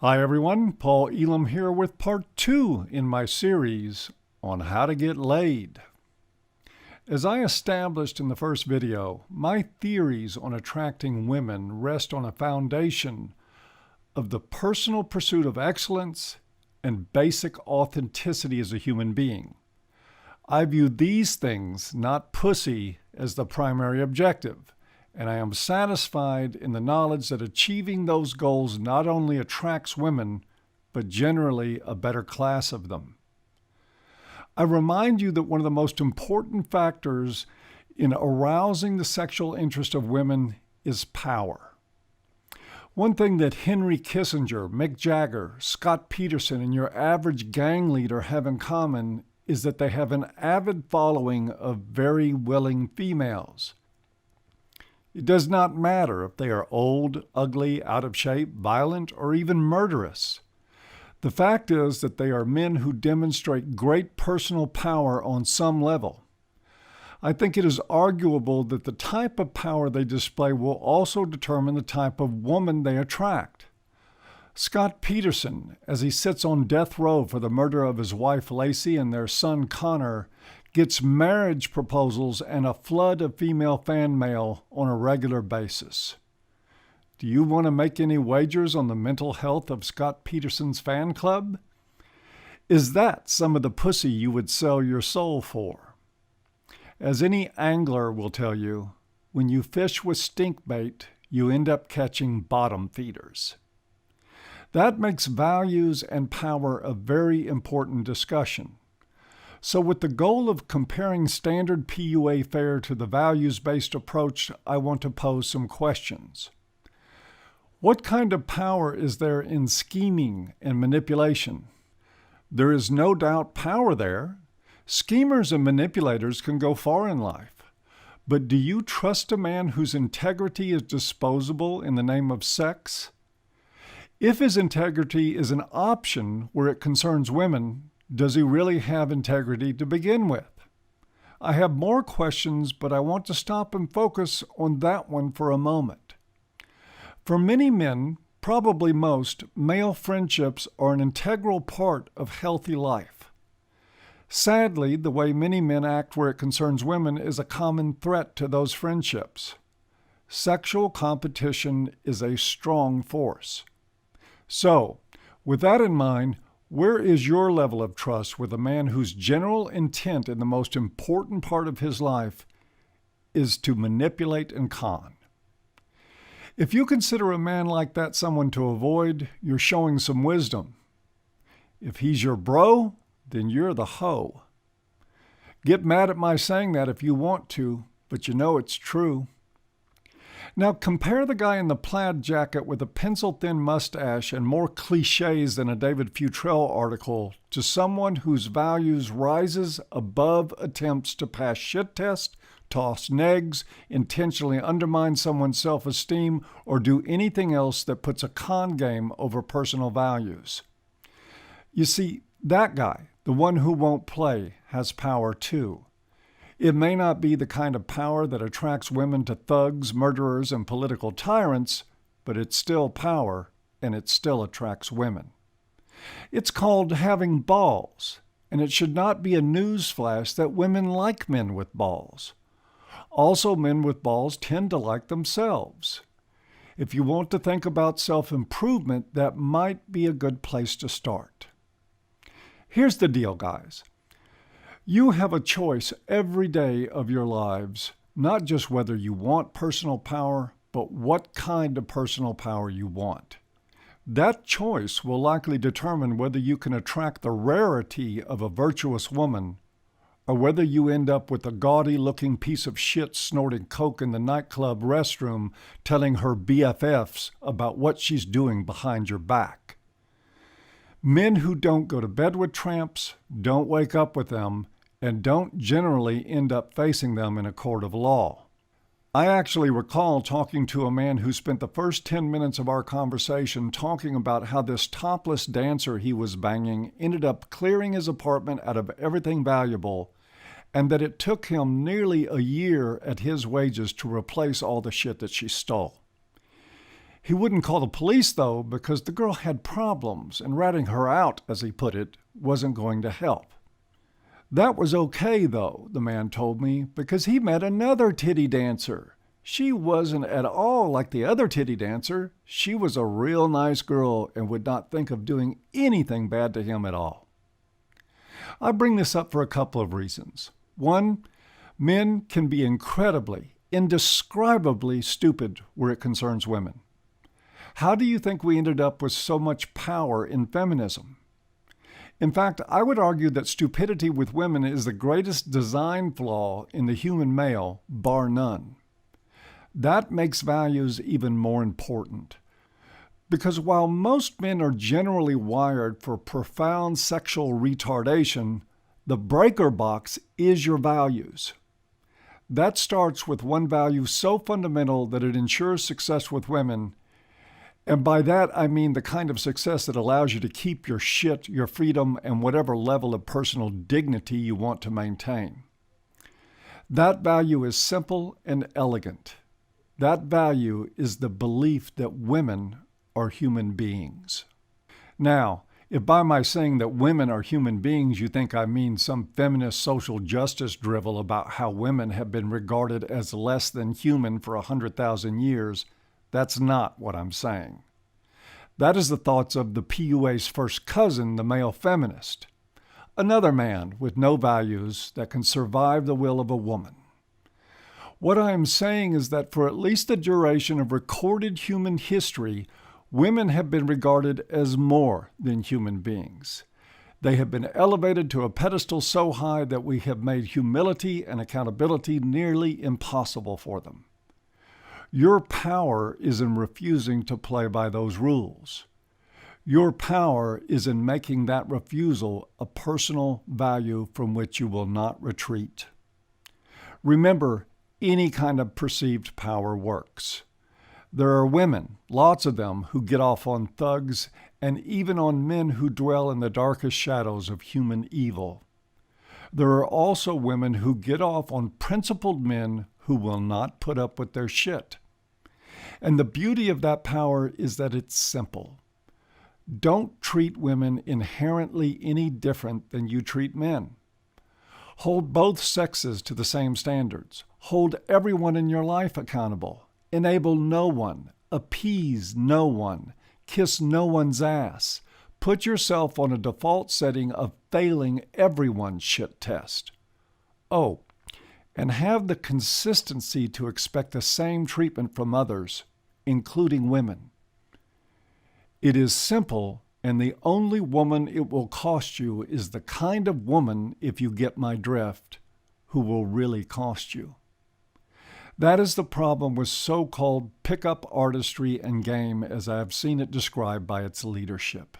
Hi everyone, Paul Elam here with part 2 in my series on how to get laid. As I established in the first video, my theories on attracting women rest on a foundation of the personal pursuit of excellence and basic authenticity as a human being. I view these things, not pussy, as the primary objective. And I am satisfied in the knowledge that achieving those goals not only attracts women, but generally a better class of them. I remind you that one of the most important factors in arousing the sexual interest of women is power. One thing that Henry Kissinger, Mick Jagger, Scott Peterson, and your average gang leader have in common is that they have an avid following of very willing females. It does not matter if they are old, ugly, out of shape, violent, or even murderous. The fact is that they are men who demonstrate great personal power on some level. I think it is arguable that the type of power they display will also determine the type of woman they attract. Scott Peterson, as he sits on death row for the murder of his wife Lacey and their son Connor, gets marriage proposals and a flood of female fan mail on a regular basis. Do you want to make any wagers on the mental health of Scott Peterson's fan club? Is that some of the pussy you would sell your soul for? As any angler will tell you, when you fish with stink bait, you end up catching bottom feeders. That makes values and power a very important discussion. So with the goal of comparing standard PUA fare to the values-based approach, I want to pose some questions. What kind of power is there in scheming and manipulation? There is no doubt power there. Schemers and manipulators can go far in life. But do you trust a man whose integrity is disposable in the name of sex? If his integrity is an option where it concerns women, does he really have integrity to begin with? I have more questions, but I want to stop and focus on that one for a moment. For many men, probably most, male friendships are an integral part of healthy life. Sadly, the way many men act where it concerns women is a common threat to those friendships. Sexual competition is a strong force. So, with that in mind, where is your level of trust with a man whose general intent in the most important part of his life is to manipulate and con? If you consider a man like that someone to avoid, you're showing some wisdom. If he's your bro, then you're the hoe. Get mad at my saying that if you want to, but you know it's true. Now compare the guy in the plaid jacket with a pencil-thin mustache and more cliches than a David Futrell article to someone whose values rises above attempts to pass shit test, toss negs, intentionally undermine someone's self-esteem, or do anything else that puts a con game over personal values. You see, that guy, the one who won't play, has power too. It may not be the kind of power that attracts women to thugs, murderers, and political tyrants, but it's still power, and it still attracts women. It's called having balls, and it should not be a newsflash that women like men with balls. Also, men with balls tend to like themselves. If you want to think about self-improvement, that might be a good place to start. Here's the deal, guys. You have a choice every day of your lives, not just whether you want personal power, but what kind of personal power you want. That choice will likely determine whether you can attract the rarity of a virtuous woman or whether you end up with a gaudy-looking piece of shit snorting coke in the nightclub restroom telling her BFFs about what she's doing behind your back. Men who don't go to bed with tramps, don't wake up with them, and don't generally end up facing them in a court of law. I actually recall talking to a man who spent the first 10 minutes of our conversation talking about how this topless dancer he was banging ended up clearing his apartment out of everything valuable, and that it took him nearly a year at his wages to replace all the shit that she stole. He wouldn't call the police, though, because the girl had problems, and ratting her out, as he put it, wasn't going to help. That was okay, though, the man told me, because he met another titty dancer. She wasn't at all like the other titty dancer. She was a real nice girl and would not think of doing anything bad to him at all. I bring this up for a couple of reasons. One, men can be incredibly, indescribably stupid where it concerns women. How do you think we ended up with so much power in feminism? In fact, I would argue that stupidity with women is the greatest design flaw in the human male, bar none. That makes values even more important. Because while most men are generally wired for profound sexual retardation, the breaker box is your values. That starts with one value so fundamental that it ensures success with women. And by that, I mean the kind of success that allows you to keep your shit, your freedom, and whatever level of personal dignity you want to maintain. That value is simple and elegant. That value is the belief that women are human beings. Now, if by my saying that women are human beings you think I mean some feminist social justice drivel about how women have been regarded as less than human for 100,000 years, that's not what I'm saying. That is the thoughts of the PUA's first cousin, the male feminist, another man with no values that can survive the will of a woman. What I am saying is that for at least the duration of recorded human history, women have been regarded as more than human beings. They have been elevated to a pedestal so high that we have made humility and accountability nearly impossible for them. Your power is in refusing to play by those rules. Your power is in making that refusal a personal value from which you will not retreat. Remember, any kind of perceived power works. There are women, lots of them, who get off on thugs and even on men who dwell in the darkest shadows of human evil. There are also women who get off on principled men who will not put up with their shit. And the beauty of that power is that it's simple. Don't treat women inherently any different than you treat men. Hold both sexes to the same standards. Hold everyone in your life accountable. Enable no one. Appease no one. Kiss no one's ass. Put yourself on a default setting of failing everyone's shit test. Oh, and have the consistency to expect the same treatment from others, including women. It is simple, and the only woman it will cost you is the kind of woman, if you get my drift, who will really cost you. That is the problem with so-called pickup artistry and game as I have seen it described by its leadership.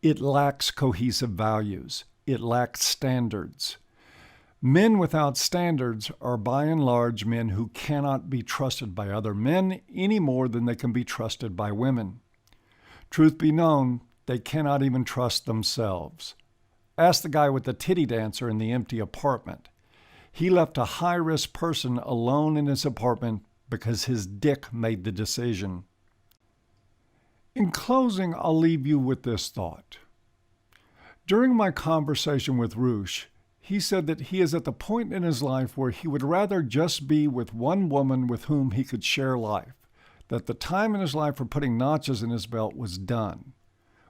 It lacks cohesive values. It lacks standards. Men without standards are by and large men who cannot be trusted by other men any more than they can be trusted by women. Truth be known, they cannot even trust themselves. Ask the guy with the titty dancer in the empty apartment. He left a high-risk person alone in his apartment because his dick made the decision. In closing, I'll leave you with this thought. During my conversation with Roosh, he said that he is at the point in his life where he would rather just be with one woman with whom he could share life, that the time in his life for putting notches in his belt was done.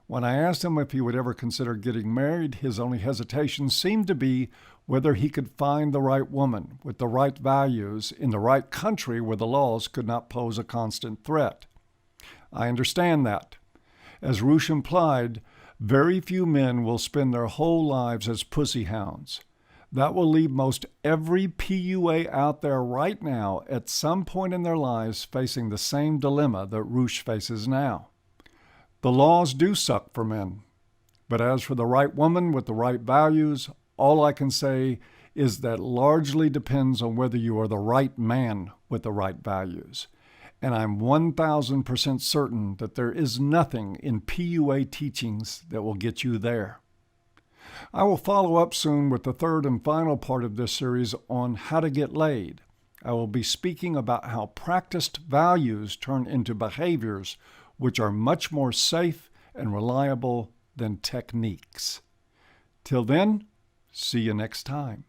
When I asked him if he would ever consider getting married, his only hesitation seemed to be whether he could find the right woman with the right values in the right country where the laws could not pose a constant threat. I understand that. As Roosh implied, very few men will spend their whole lives as pussy hounds. That will leave most every PUA out there right now at some point in their lives facing the same dilemma that Roosh faces now. The laws do suck for men. But as for the right woman with the right values, all I can say is that largely depends on whether you are the right man with the right values. And I'm 1,000% certain that there is nothing in PUA teachings that will get you there. I will follow up soon with the third and final part of this series on how to get laid. I will be speaking about how practiced values turn into behaviors which are much more safe and reliable than techniques. Till then, see you next time.